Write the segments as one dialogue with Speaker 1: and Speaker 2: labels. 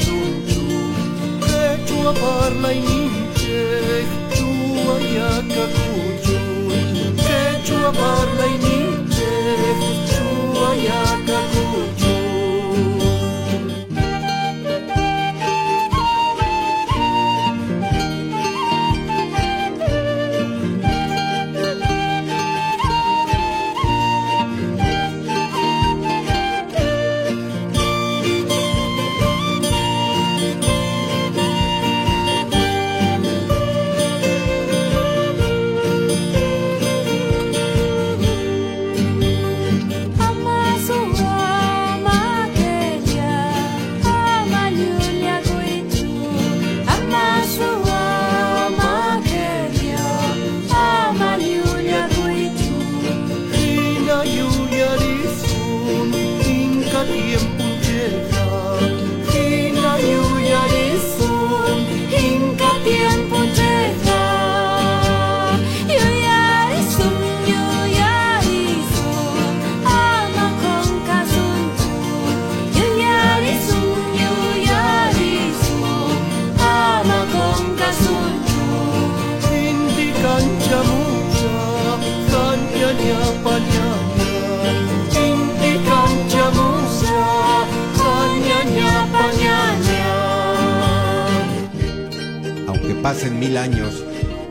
Speaker 1: chunchu quechua parla iniche chua yaka kuchun quechua parla iniche chua yaka kuchun. Tiempo llega, y la lluvia disun, inca tiempo llega. Lluvia disun, ama con casunchu. Lluvia disun, ama con casunchu. Inti cancha mucha, caña ña pañana. Inti cancha mucha.
Speaker 2: Aunque pasen 1000 años,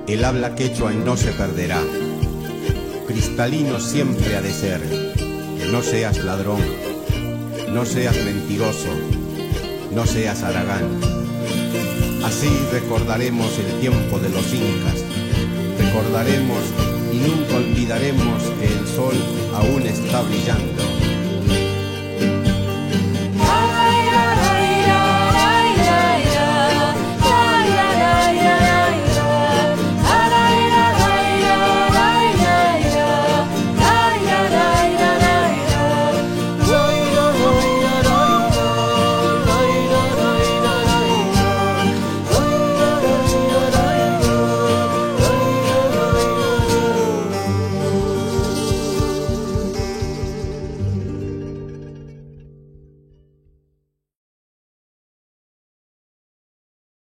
Speaker 2: el habla quechua no se perderá. Cristalino siempre ha de ser. No seas ladrón, no seas mentiroso, no seas haragán. Así recordaremos el tiempo de los incas. Recordaremos y nunca olvidaremos que el sol aún está brillando.